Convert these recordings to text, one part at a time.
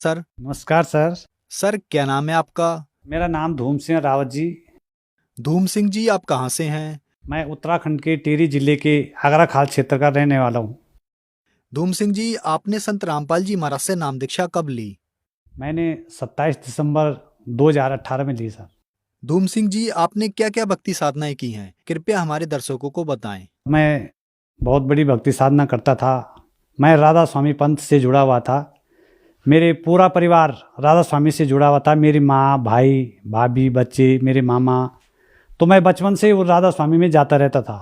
Sir. नमस्कार sir. Sir, क्या नाम है आपका? मेरा नाम धूम सिंह रावत जी। धूम सिंह जी, आप कहाँ से हैं? मैं उत्तराखंड के टिहरी जिले के आगरा खाल क्षेत्र का रहने वाला हूँ। धूम सिंह जी, आपने संत रामपाल जी महाराज से नाम दीक्षा कब ली? मैंने 27 दिसंबर 2018 में ली सर। धूम सिंह जी, आपने क्या क्या भक्ति साधनाएं की हैं, कृपया हमारे दर्शकों को बताएं। मैं बहुत बड़ी भक्ति साधना करता था। मैं राधा स्वामी पंथ से जुड़ा हुआ था। मेरे पूरा परिवार राधा स्वामी से जुड़ा हुआ था। मेरी माँ, भाई, भाभी, बच्चे, मेरे मामा। तो मैं बचपन से वो राधा स्वामी में जाता रहता था।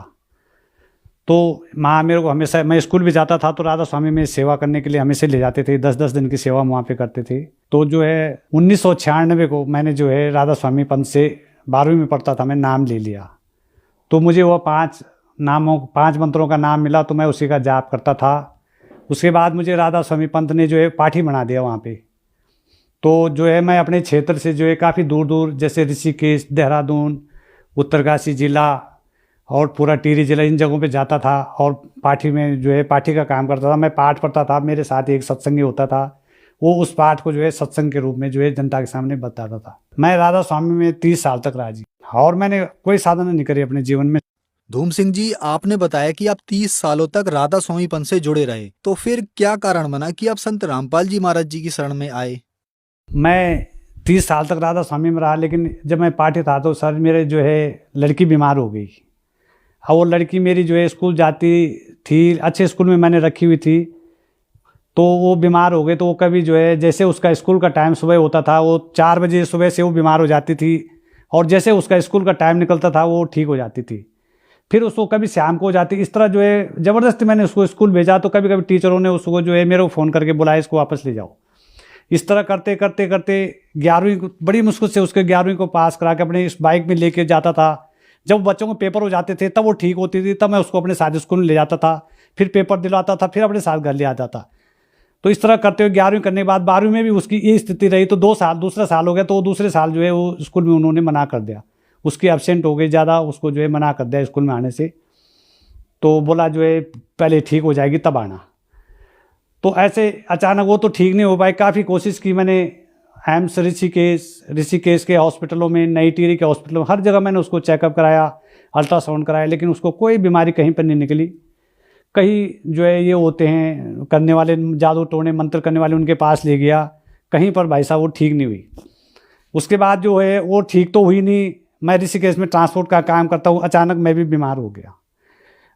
तो माँ मेरे को हमेशा, मैं स्कूल भी जाता था तो राधा स्वामी में सेवा करने के लिए हमेशा ले जाते थे। 10-10 दिन की सेवा हम वहाँ पे करते थे। तो जो है 1996 को मैंने जो है राधा स्वामी पंथ से 12वीं में पढ़ता था, मैं नाम ले लिया। तो मुझे वो 5 मंत्रों का नाम मिला, तो मैं उसी का जाप करता था। उसके बाद मुझे राधा स्वामी पंथ ने जो है पाठी बना दिया वहाँ पे। तो जो है मैं अपने क्षेत्र से जो है काफ़ी दूर दूर, जैसे ऋषिकेश, देहरादून, उत्तरकाशी जिला और पूरा टिहरी जिला, इन जगहों पे जाता था और पाठी में जो है पाठी का काम करता था। मैं पाठ पढ़ता था, मेरे साथ एक सत्संगी होता था, वो उस पाठ को जो है सत्संग के रूप में जो है जनता के सामने बताता था। मैं राधा स्वामी में 30 साल तक रहा जी, और मैंने कोई साधना नहीं करी अपने जीवन में। धूम सिंह जी, आपने बताया कि आप 30 सालों तक राधा स्वामी पंथ से जुड़े रहे, तो फिर क्या कारण बना कि आप संत रामपाल जी महाराज जी की शरण में आए? मैं 30 साल तक राधा स्वामी में रहा, लेकिन जब मैं पाठी था तो सर मेरे जो है लड़की बीमार हो गई। और वो लड़की मेरी जो है स्कूल जाती थी, अच्छे स्कूल में मैंने रखी हुई थी, तो वो बीमार हो गए। तो वो कभी जो है, जैसे उसका स्कूल का टाइम सुबह होता था, वो 4 बजे सुबह से वो बीमार हो जाती थी, और जैसे उसका स्कूल का टाइम निकलता था वो ठीक हो जाती थी। फिर उसको कभी शाम को हो जाती। इस तरह जो है ज़बरदस्ती मैंने उसको स्कूल भेजा, तो कभी कभी टीचरों ने उसको जो है मेरे को फ़ोन करके बुलाया, इसको वापस ले जाओ। इस तरह करते करते करते 11वीं, बड़ी मुश्किल से उसके 11वीं को पास करा के अपने इस बाइक में लेके जाता था। जब बच्चों को पेपर हो जाते थे तब वो ठीक होती थी, तब मैं उसको अपने साथ स्कूल में ले जाता था, फिर पेपर दिलाता था, फिर अपने साथ घर ले आता था। तो इस तरह करते हुए 11वीं करने के बाद 12वीं में भी उसकी ये स्थिति रही। तो 2 साल, दूसरा साल हो गया, तो वो दूसरे साल जो है वो स्कूल में उन्होंने मना कर दिया। उसकी एब्सेंट हो गई ज़्यादा, उसको जो है मना कर दिया स्कूल में आने से। तो बोला जो है पहले ठीक हो जाएगी तब आना। तो ऐसे अचानक वो तो ठीक नहीं हो पाई। काफ़ी कोशिश की मैंने, एम्स ऋषिकेश के हॉस्पिटलों में, नई टिहरी के हॉस्पिटलों में, हर जगह मैंने उसको चेकअप कराया, अल्ट्रासाउंड कराया, लेकिन उसको कोई बीमारी कहीं पर नहीं निकली। कहीं जो है ये होते हैं करने वाले, जादू टोने मंत्र करने वाले, उनके पास ले गया, कहीं पर भाई साहब वो ठीक नहीं हुई। उसके बाद जो है वो ठीक तो हुई नहीं। मैं ऋषिकेश में ट्रांसपोर्ट का काम करता हूँ, अचानक मैं भी बीमार हो गया।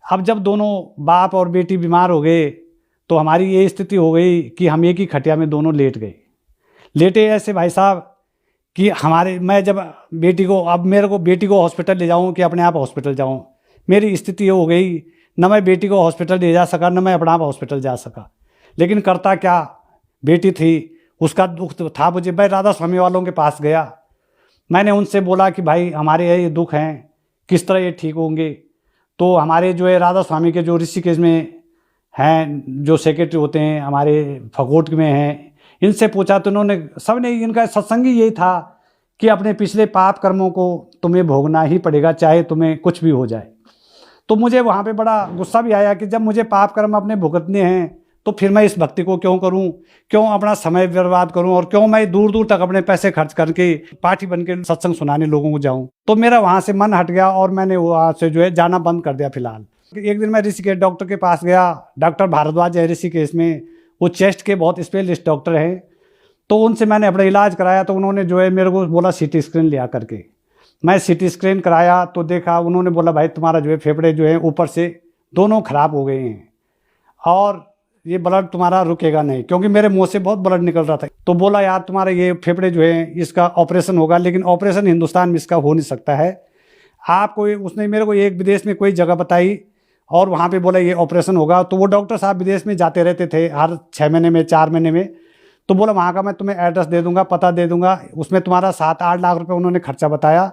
अब जब दोनों बाप और बेटी बीमार हो गए, तो हमारी ये स्थिति हो गई कि हम एक ही खटिया में दोनों लेट गए। लेटे ऐसे भाई साहब कि मैं जब बेटी को, अब मेरे को बेटी को हॉस्पिटल ले जाऊं कि अपने आप हॉस्पिटल जाऊं, मेरी स्थिति ये हो गई, न मैं बेटी को हॉस्पिटल ले जा सका, न मैं अपने आप हॉस्पिटल जा सका। लेकिन करता क्या, बेटी थी, उसका दुख तो था मुझे। मैं राधा स्वामी वालों के पास गया, मैंने उनसे बोला कि भाई हमारे ये दुख हैं, किस तरह ये ठीक होंगे। तो हमारे जो है राधा स्वामी के जो ऋषिकेश में हैं, जो सेक्रेटरी होते हैं हमारे फगोट में हैं, इनसे पूछा तो उन्होंने, सबने, इनका सत्संग ही यही था कि अपने पिछले पाप कर्मों को तुम्हें भोगना ही पड़ेगा, चाहे तुम्हें कुछ भी हो जाए। तो मुझे वहाँ पे बड़ा गुस्सा भी आया कि जब मुझे पाप कर्म अपने भुगतने हैं, तो फिर मैं इस भक्ति को क्यों करूं, क्यों अपना समय बर्बाद करूं, और क्यों मैं दूर दूर तक अपने पैसे खर्च करके पाठी बन के सत्संग सुनाने लोगों को जाऊं। तो मेरा वहाँ से मन हट गया और मैंने वहाँ से जो है जाना बंद कर दिया फिलहाल। एक दिन मैं ऋषिकेश डॉक्टर के पास गया, डॉक्टर भारद्वाज है ऋषिकेश में, वो चेस्ट के बहुत स्पेशलिस्ट डॉक्टर हैं। तो उनसे मैंने अपना इलाज कराया, तो उन्होंने जो है मेरे को बोला सीटी स्कैन लिया करके। मैं सीटी स्कैन कराया तो देखा, उन्होंने बोला भाई तुम्हारा जो है फेफड़े जो है ऊपर से दोनों खराब हो गए हैं, और ये ब्लड तुम्हारा रुकेगा नहीं, क्योंकि मेरे मुंह से बहुत ब्लड निकल रहा था। तो बोला यार तुम्हारे ये फेफड़े जो है इसका ऑपरेशन होगा, लेकिन ऑपरेशन हिंदुस्तान में इसका हो नहीं सकता है। आपको उसने मेरे को एक विदेश में कोई जगह बताई, और वहाँ पे बोला ये ऑपरेशन होगा। तो वो डॉक्टर साहब विदेश में जाते रहते थे हर 6 महीने में, 4 महीने में। तो बोला वहाँ का मैं तुम्हें एड्रेस दे दूंगा, पता दे दूंगा, उसमें तुम्हारा 7-8 लाख रुपए उन्होंने खर्चा बताया।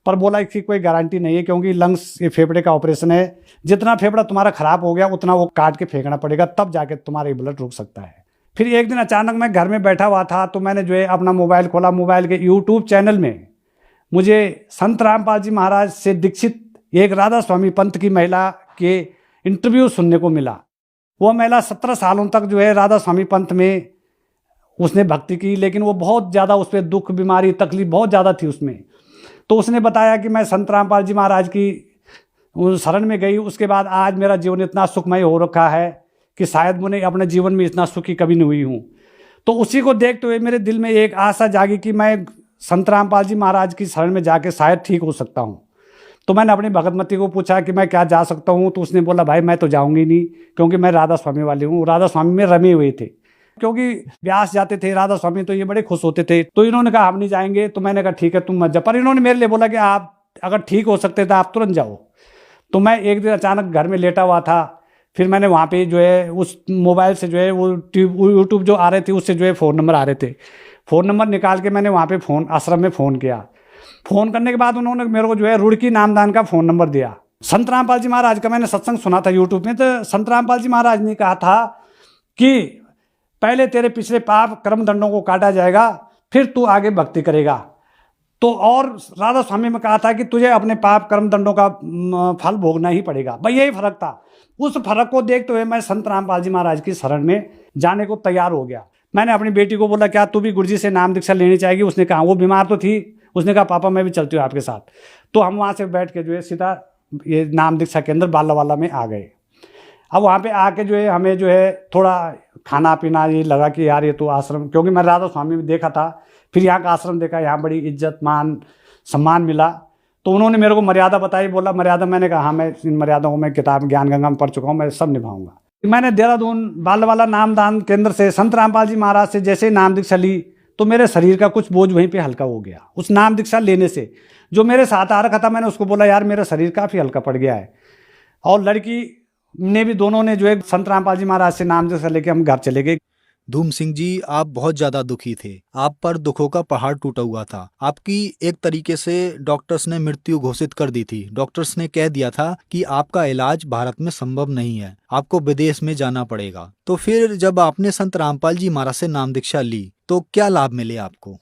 पर बोला इसकी कोई गारंटी नहीं है, क्योंकि लंग्स, ये फेफड़े का ऑपरेशन है, जितना फेफड़ा तुम्हारा खराब हो गया उतना वो काट के फेंकना पड़ेगा, तब जाके तुम्हारा ये ब्लड रुक सकता है। फिर एक दिन अचानक मैं घर में बैठा हुआ था, तो मैंने जो है अपना मोबाइल खोला, मोबाइल के यूट्यूब चैनल में मुझे संत रामपाल जी महाराज से दीक्षित एक राधा स्वामी पंथ की महिला के इंटरव्यू सुनने को मिला। वो महिला 17 सालों तक जो है राधा स्वामी पंथ में उसने भक्ति की, लेकिन वो बहुत ज़्यादा उस पर दुख, बीमारी, तकलीफ बहुत ज़्यादा थी उसमें। तो उसने बताया कि मैं संत रामपाल जी महाराज की उस शरण में गई, उसके बाद आज मेरा जीवन इतना सुखमय हो रखा है कि शायद मैंने अपने जीवन में इतना सुखी कभी नहीं हुई हूँ। तो उसी को देखते हुए मेरे दिल में एक आशा जागी कि मैं संत रामपाल जी महाराज की शरण में जाके शायद ठीक हो सकता हूँ। तो मैंने अपनी भगतमती को पूछा कि मैं क्या जा सकता हूँ, तो उसने बोला भाई मैं तो जाऊँगी नहीं, क्योंकि मैं राधा स्वामी वाली हूँ। राधा स्वामी में रमे हुए थे, क्योंकि व्यास जाते थे राधा स्वामी तो ये बड़े खुश होते थे। तो इन्होंने कहा हम नहीं जाएंगे। तो मैंने कहा ठीक है तुम मत जाओ, पर इन्होंने मेरे लिए बोला कि आप अगर ठीक हो सकते तो आप तुरंत जाओ। तो मैं एक दिन अचानक घर में लेटा हुआ था, फिर मैंने वहाँ पे जो है उस मोबाइल से जो है वो यूट्यूब जो आ रहे थे उससे जो है फ़ोन नंबर आ रहे थे, फ़ोन नंबर निकाल के मैंने वहाँ पे फ़ोन आश्रम में फ़ोन किया। फ़ोन करने के बाद उन्होंने मेरे को जो है रुड़की नामदान का फ़ोन नंबर दिया। संत रामपाल जी महाराज का मैंने सत्संग सुना था यूट्यूब में, तो संत रामपाल जी महाराज ने कहा था कि पहले तेरे पिछले पाप कर्म दंडों को काटा जाएगा, फिर तू आगे भक्ति करेगा। तो और राधा स्वामी में कहा था कि तुझे अपने पाप कर्म दंडों का फल भोगना ही पड़ेगा। भाई यही फर्क था। उस फर्क को देखते हुए मैं संत रामपाल जी महाराज की शरण में जाने को तैयार हो गया। मैंने अपनी बेटी को बोला क्या तू भी गुरुजी से नाम दीक्षा लेनी चाहेगी? उसने कहा, वो बीमार तो थी, उसने कहा पापा मैं भी चलती हूँ आपके साथ। तो हम वहाँ से बैठ के जो है सीधा ये नाम दीक्षा केंद्र बालावाला में आ गए। अब वहाँ पे आके जो है हमें जो है थोड़ा खाना पीना ये लगा कि यार ये तो आश्रम, क्योंकि मैं राधा स्वामी में देखा था, फिर यहाँ का आश्रम देखा, यहाँ बड़ी इज्जत मान सम्मान मिला। तो उन्होंने मेरे को मर्यादा बताई, बोला मर्यादा, मैंने कहा हाँ मैं इन मर्यादाओं को मैं किताब ज्ञान गंगा में पढ़ चुका हूँ, मैं सब निभाऊंगा। मैंने देहरादून बालावाला नामदान केंद्र से संत रामपाल जी महाराज से जैसे नाम दीक्षा ली तो मेरे शरीर का कुछ बोझ वहीं पे हल्का हो गया। उस नाम दीक्षा लेने से जो मेरे साथ आ रखा था, मैंने उसको बोला यार मेरा शरीर काफ़ी हल्का पड़ गया है। और लड़की ने भी, दोनों ने जो है संत रामपाल जी महाराज से नाम दीक्षा लेके हम घर चले गए। धूम सिंह जी, आप बहुत ज्यादा दुखी थे, आप पर दुखों का पहाड़ टूटा हुआ था। आपकी एक तरीके से डॉक्टर्स ने मृत्यु घोषित कर दी थी। डॉक्टर्स ने कह दिया था कि आपका इलाज भारत में संभव नहीं है, आपको विदेश में जाना पड़ेगा। तो फिर जब आपने संत रामपाल जी महाराज से नाम दीक्षा ली तो क्या लाभ मिले आपको?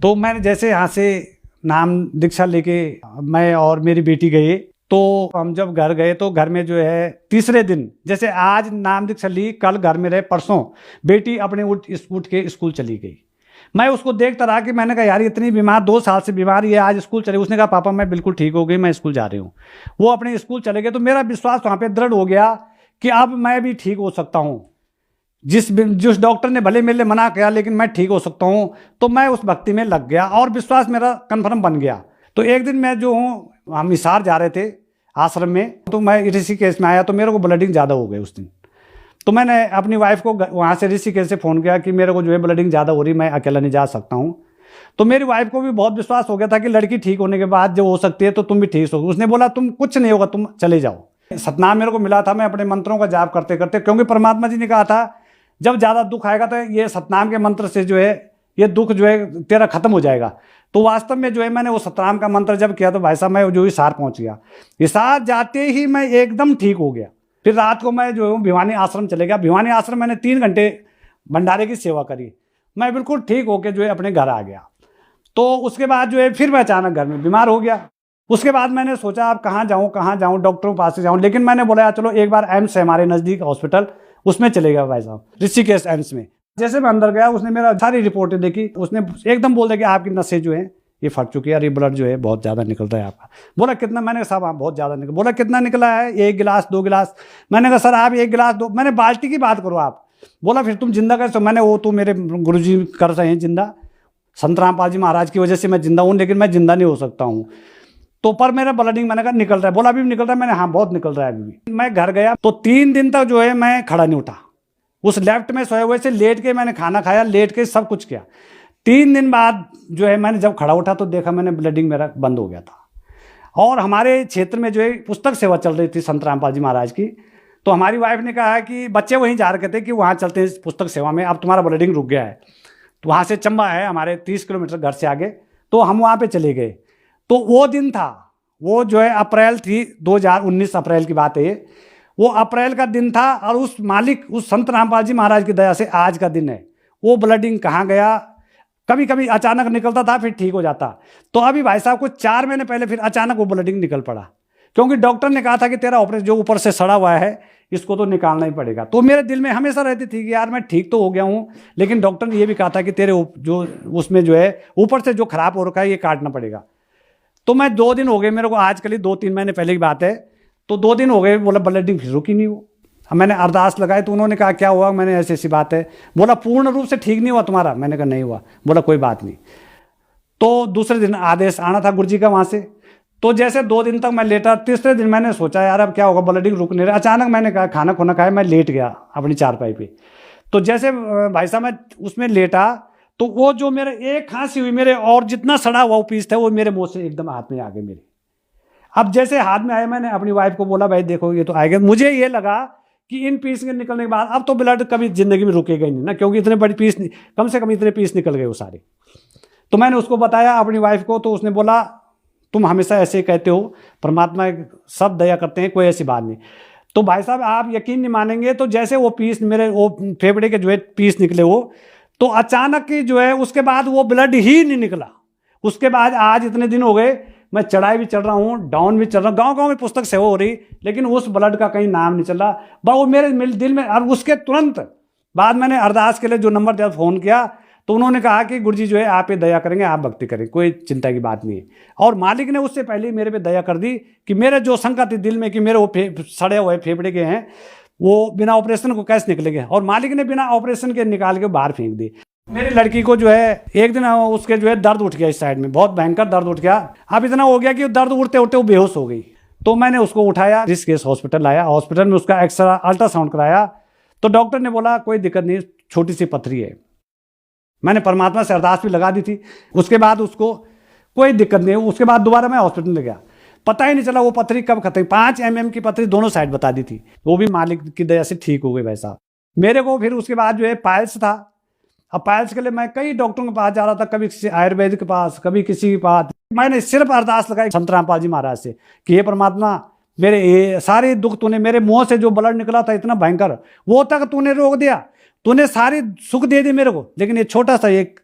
तो मैंने जैसे यहाँ से नाम दीक्षा लेके मैं और मेरी बेटी गए, तो हम जब घर गए तो घर में जो है तीसरे दिन, जैसे आज नाम दीक्षा ली, कल घर में रहे, परसों बेटी अपने उठ के स्कूल चली गई। मैं उसको देखता रहा कि मैंने कहा यार इतनी बीमार, 2 साल से बीमार, ये आज स्कूल चले। उसने कहा पापा मैं बिल्कुल ठीक हो गई, मैं स्कूल जा रही हूँ। वो अपने स्कूल चले गए। तो मेरा विश्वास वहाँ पे दृढ़ हो गया कि अब मैं भी ठीक हो सकता हूँ। जिस डॉक्टर ने भले मेरे लिए मना किया, लेकिन मैं ठीक हो सकता हूँ। तो मैं उस भक्ति में लग गया और विश्वास मेरा कन्फर्म बन गया। तो एक दिन मैं जो हूँ, हम हिसार जा रहे थे आश्रम में, तो मैं ऋषिकेश में आया तो मेरे को ब्लडिंग ज़्यादा हो गई उस दिन। तो मैंने अपनी वाइफ को वहाँ से ऋषिकेश से फ़ोन किया कि मेरे को जो है ब्लडिंग ज़्यादा हो रही, मैं अकेला नहीं जा सकता हूँ। तो मेरी वाइफ को भी बहुत विश्वास हो गया था कि लड़की ठीक होने के बाद जो हो सकती है तो तुम भी ठीक हो। उसने बोला तुम कुछ नहीं होगा, तुम चले जाओ। सतनाम मेरे को मिला था, मैं अपने मंत्रों का जाप करते करते, क्योंकि परमात्मा जी ने कहा था जब ज़्यादा दुख आएगा तो ये सतनाम के मंत्र से जो है ये दुख जो है तेरा खत्म हो जाएगा। तो वास्तव में जो है मैंने वो सतनाम का मंत्र जब किया तो भाई साहब मैं जो हिसार पहुंच गया। हिसार जाते ही मैं एकदम ठीक हो गया। फिर रात को मैं जो हूँ भिवानी आश्रम चले गया। भिवानी आश्रम मैंने 3 घंटे भंडारे की सेवा करी। मैं बिल्कुल ठीक होकर जो है अपने घर आ गया। तो उसके बाद जो है फिर मैं अचानक घर में बीमार हो गया। उसके बाद मैंने सोचा अब कहाँ जाऊँ, डॉक्टरों के पास से जाऊँ। लेकिन मैंने बोला यार चलो एक बार एम्स है हमारे नज़दीक हॉस्पिटल, उसमें चले गया भाई साहब, ऋषिकेश एम्स में। जैसे मैं अंदर गया, उसने मेरा सारी रिपोर्टें देखी। उसने एकदम बोल दिया कि आपकी नसें जो हैं ये फट चुकी है और ये ब्लड जो है बहुत ज़्यादा निकल रहा है आपका। बोला कितना? मैंने कहा साहब हाँ बहुत ज़्यादा निकल। बोला कितना निकला है? 1 गिलास 2 गिलास। मैंने कहा सर आप 1 गिलास 2, मैंने बाल्टी की बात करो आप। बोला फिर तुम जिंदा कैसे? मैंने वो तो मेरे गुरुजी कर रहे हैं जिंदा, संत रामपाल जी महाराज की वजह से मैं जिंदा हूँ, लेकिन मैं जिंदा नहीं हो सकता हूँ। तो पर मेरा ब्लडिंग, मैंने कहा निकल रहा है। बोला अभी भी निकल रहा है? मैंने हाँ बहुत निकल रहा है अभी भी। मैं घर गया तो 3 दिन तक जो है मैं खड़ा नहीं उठा। उस लेफ्ट में सोए हुए से लेट के मैंने खाना खाया, लेट के सब कुछ किया। 3 दिन बाद जो है मैंने जब खड़ा उठा तो देखा मैंने ब्लडिंग मेरा बंद हो गया था। और हमारे क्षेत्र में जो है पुस्तक सेवा चल रही थी संत रामपाल जी महाराज की। तो हमारी वाइफ ने कहा कि बच्चे वहीं जा रहे थे कि वहाँ चलते हैं पुस्तक सेवा में, अब तुम्हारा ब्लडिंग रुक गया है। तो वहाँ से चंबा है हमारे 30 किलोमीटर घर से आगे, तो हम वहाँ पे चले गए। तो वो दिन था, वो जो है अप्रैल थी, 2019 अप्रैल की बात है ये। वो अप्रैल का दिन था और उस मालिक, उस संत रामपाल जी महाराज की दया से आज का दिन है। वो ब्लडिंग कहाँ गया? कभी कभी अचानक निकलता था फिर ठीक हो जाता। तो अभी भाई साहब कुछ 4 महीने पहले फिर अचानक वो ब्लडिंग निकल पड़ा। क्योंकि डॉक्टर ने कहा था कि तेरा ऑपरेशन जो ऊपर से सड़ा हुआ है इसको तो निकालना ही पड़ेगा। तो मेरे दिल में हमेशा रहती थी कि यार मैं ठीक तो हो गया हूँ, लेकिन डॉक्टर ने ये भी कहा था कि तेरे जो उसमें जो है ऊपर से जो खराब हो रखा है ये काटना पड़ेगा। तो मैं 2 दिन हो गए मेरे को, आजकल ही 2-3 महीने पहले की बात है, तो 2 दिन हो गए, बोला ब्लडिंग फिर रुकी नहीं वो। अब मैंने अरदास लगाई तो उन्होंने कहा क्या हुआ, मैंने ऐसी ऐसी बात है, बोला पूर्ण रूप से ठीक नहीं हुआ तुम्हारा, मैंने कहा नहीं हुआ, बोला कोई बात नहीं। तो दूसरे दिन आदेश आना था गुरुजी का वहाँ से, तो जैसे 2 दिन तक मैं लेटा, तीसरे दिन मैंने सोचा यार अब क्या होगा, ब्लडिंग रुक नहीं रहा। अचानक मैंने कहा खाना खुना खाया, मैं लेट गया अपनी चारपाई पे। तो जैसे भाई साहब मैं उसमें लेटा तो वो जो मेरे एक खांसी हुई मेरे, और जितना सड़ा हुआ वो पीस था वो मेरे मुंह से एकदम हाथ में आ गए मेरे। अब जैसे हाथ में आया मैंने अपनी वाइफ को बोला भाई देखो ये तो आएगा। मुझे ये लगा कि इन पीस के निकलने के बाद अब तो ब्लड कभी जिंदगी में रुकेगा ही नहीं ना, क्योंकि इतने बड़ी पीस, कम से कम इतने पीस निकल गए वो सारे। तो मैंने उसको बताया अपनी वाइफ को, तो उसने बोला तुम हमेशा ऐसे कहते हो, परमात्मा सब दया करते हैं, कोई ऐसी बात नहीं। तो भाई साहब आप यकीन नहीं मानेंगे, तो जैसे वो पीस मेरे वो फेफड़े के जो है पीस निकले वो, तो अचानक ही जो है उसके बाद वो ब्लड ही नहीं निकला। उसके बाद आज इतने दिन हो गए, मैं चढ़ाई भी चढ़ रहा हूँ, डाउन भी चढ़ रहा हूँ, गांव गांव में पुस्तक सेवा हो रही, लेकिन उस ब्लड का कहीं नाम नहीं चल रहा। वो मेरे दिल में, और उसके तुरंत बाद मैंने अरदास के लिए जो नंबर दिया फ़ोन किया, तो उन्होंने कहा कि गुरुजी जो है आप पे दया करेंगे, आप भक्ति करें, कोई चिंता की बात नहीं है। और मालिक ने उससे पहले ही मेरे पे दया कर दी कि मेरे जो शंका थी दिल में कि मेरे वो सड़े हुए फेफड़े के हैं वो बिना ऑपरेशन को कैसे निकलेंगे, और मालिक ने बिना ऑपरेशन के निकाल के बाहर फेंक दी। मेरी लड़की को जो है एक दिन उसके जो है दर्द उठ गया, इस साइड में बहुत भयंकर दर्द उठ गया। अब इतना हो गया कि दर्द उठते उठते वो बेहोश हो गई। तो मैंने उसको उठाया, ऋषिकेश हॉस्पिटल लाया, हॉस्पिटल में उसका एक्सरा अल्ट्रासाउंड कराया, तो डॉक्टर ने बोला कोई दिक्कत नहीं, छोटी सी पथरी है। मैंने परमात्मा से अरदास भी लगा दी थी। उसके बाद उसको कोई दिक्कत नहीं, उसके बाद दोबारा मैं हॉस्पिटल ले गया, पता ही नहीं चला वो पथरी कब खत्म। 5 mm की पथरी दोनों साइड बता दी थी, वो भी मालिक की दया से ठीक हो गई भाई साहब मेरे को। फिर उसके बाद जो है पाइल्स था। अब पाइल्स के लिए मैं कई डॉक्टरों के पास जा रहा था, कभी किसी आयुर्वेद के पास, कभी किसी के पास। मैंने सिर्फ अरदास लगाई संत रामपाल जी महाराज से कि हे परमात्मा मेरे ये सारे दुख तूने, मेरे मुंह से जो ब्लड निकला था इतना भयंकर, वो तक तूने रोक दिया, तूने सारी सुख दे दी मेरे को, लेकिन ये छोटा सा एक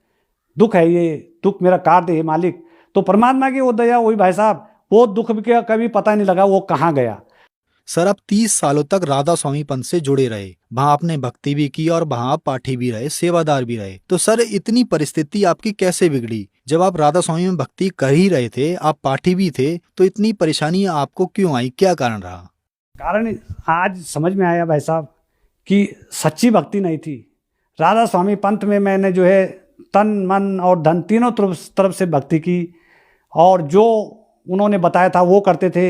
दुख है, ये दुख मेरा काट दे मालिक। तो परमात्मा की वो दया हुई भाई साहब, वो दुख भी कभी पता नहीं लगा वो कहाँ गया। सर आप 30 सालों तक राधा स्वामी पंथ से जुड़े रहे, वहाँ आपने भक्ति भी की और वहाँ आप पाठी भी रहे, सेवादार भी रहे। तो सर इतनी परिस्थिति आपकी कैसे बिगड़ी? जब आप राधा स्वामी में भक्ति कर ही रहे थे, आप पाठी भी थे, तो इतनी परेशानी आपको क्यों आई, क्या कारण रहा? कारण आज समझ में आया भाई साहब कि सच्ची भक्ति नहीं थी। राधा स्वामी पंथ में मैंने जो है तन मन और धन तीनों तरफ से भक्ति की, और जो उन्होंने बताया था वो करते थे।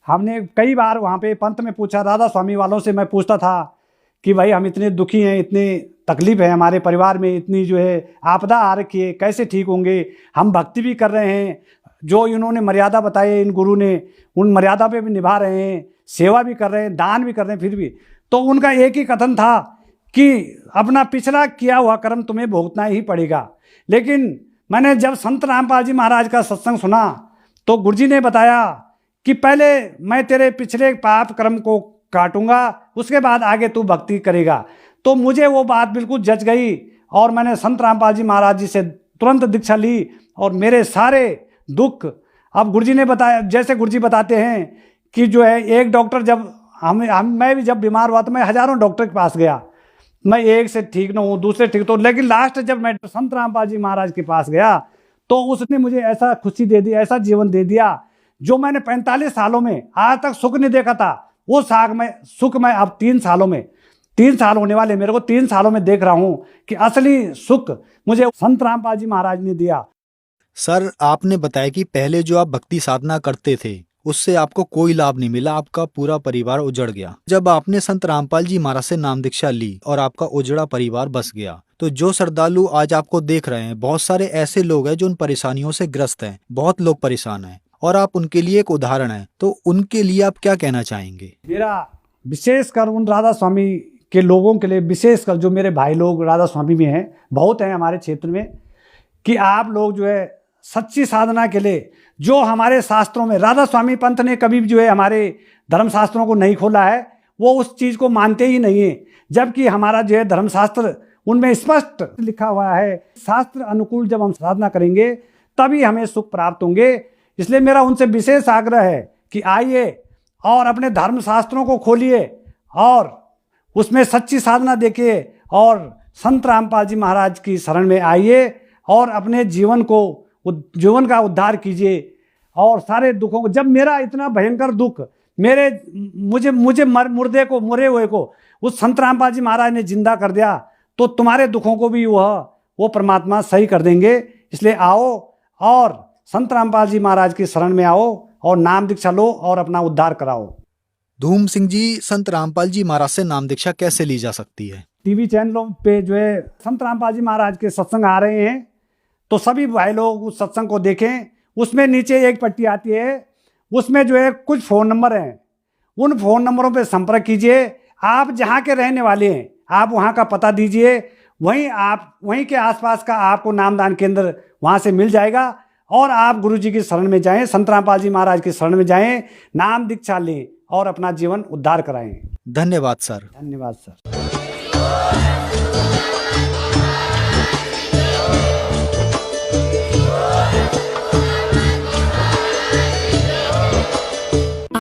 हमने कई बार वहाँ पे पंथ में पूछा, राधा स्वामी वालों से मैं पूछता था कि भाई हम इतने दुखी हैं, इतनी तकलीफ है हमारे परिवार में, इतनी जो है आपदा आ रखी है, कैसे ठीक होंगे? हम भक्ति भी कर रहे हैं, जो इन्होंने मर्यादा बताई इन गुरु ने, उन मर्यादा पे भी निभा रहे हैं, सेवा भी कर रहे हैं, दान भी कर रहे हैं, फिर भी। तो उनका एक ही कथन था कि अपना पिछला किया हुआ कर्म तुम्हें भुगतना ही पड़ेगा। लेकिन मैंने जब संत रामपाल जी महाराज का सत्संग सुना तो गुरुजी ने बताया कि पहले मैं तेरे पिछले पाप कर्म को काटूंगा, उसके बाद आगे तू भक्ति करेगा। तो मुझे वो बात बिल्कुल जच गई, और मैंने संत रामपाल जी महाराज जी से तुरंत दीक्षा ली, और मेरे सारे दुख, अब गुरुजी ने बताया, जैसे गुरुजी बताते हैं कि जो है एक डॉक्टर, जब मैं भी जब बीमार हुआ तो मैं हजारों डॉक्टर के पास गया, मैं एक से ठीक न हूँ, दूसरे ठीक, तो लेकिन लास्ट जब मैं संत रामपाल जी महाराज के पास गया तो उसने मुझे ऐसा खुशी दे दी, ऐसा जीवन दे दिया जो मैंने 45 सालों में आज तक सुख नहीं देखा था। वो सुख मैं अब 3 सालों में, 3 साल होने वाले मेरे को, 3 सालों में देख रहा हूँ कि असली सुख मुझे संत रामपाल जी महाराज ने दिया। सर आपने बताया कि पहले जो आप भक्ति साधना करते थे उससे आपको कोई लाभ नहीं मिला, आपका पूरा परिवार उजड़ गया। जब आपने संत रामपाल जी महाराज से नाम दीक्षा ली और आपका उजड़ा परिवार बस गया, तो जो श्रद्धालु आज आपको देख रहे हैं, बहुत सारे ऐसे लोग हैं जो उन परेशानियों से ग्रस्त हैं, बहुत लोग परेशान हैं, और आप उनके लिए एक उदाहरण हैं, तो उनके लिए आप क्या कहना चाहेंगे? मेरा विशेषकर उन राधा स्वामी के लोगों के लिए, विशेषकर जो मेरे भाई लोग राधा स्वामी में हैं, बहुत हैं हमारे क्षेत्र में, कि आप लोग जो है सच्ची साधना के लिए, जो हमारे शास्त्रों में, राधा स्वामी पंथ ने कभी जो है हमारे धर्मशास्त्रों को नहीं खोला है, वो उस चीज़ को मानते ही नहीं है, जबकि हमारा जो है धर्मशास्त्र उनमें स्पष्ट लिखा हुआ है, शास्त्र अनुकूल जब हम साधना करेंगे तभी हमें सुख प्राप्त होंगे। इसलिए मेरा उनसे विशेष आग्रह है कि आइए और अपने धर्म शास्त्रों को खोलिए और उसमें सच्ची साधना देखिए और संत रामपाल जी महाराज की शरण में आइए और अपने जीवन का उद्धार कीजिए। और सारे दुखों को, जब मेरा इतना भयंकर दुख मुझे मुरे हुए को उस संत रामपाल जी महाराज ने जिंदा कर दिया, तो तुम्हारे दुखों को भी वो परमात्मा सही कर देंगे। इसलिए आओ और संत रामपाल जी महाराज की शरण में आओ और नाम दीक्षा लो और अपना उद्धार कराओ। धूम सिंह जी, संत रामपाल जी महाराज से नाम दीक्षा कैसे ली जा सकती है? टीवी चैनलों पे जो है संत रामपाल जी महाराज के सत्संग आ रहे हैं, तो सभी भाई लोग उस सत्संग को देखें। उसमें नीचे एक पट्टी आती है, उसमें जो है कुछ फ़ोन नंबर हैं, उन फ़ोन नंबरों पे संपर्क कीजिए। आप जहाँ के रहने वाले हैं आप वहाँ का पता दीजिए, वहीं के आसपास का आपको नामदान केंद्र वहाँ से मिल जाएगा और आप गुरु जी की शरण में जाएं, संत रामपाल जी महाराज की शरण में जाएं, नाम दीक्षा लें और अपना जीवन उद्धार कराएं। धन्यवाद सर। धन्यवाद सर।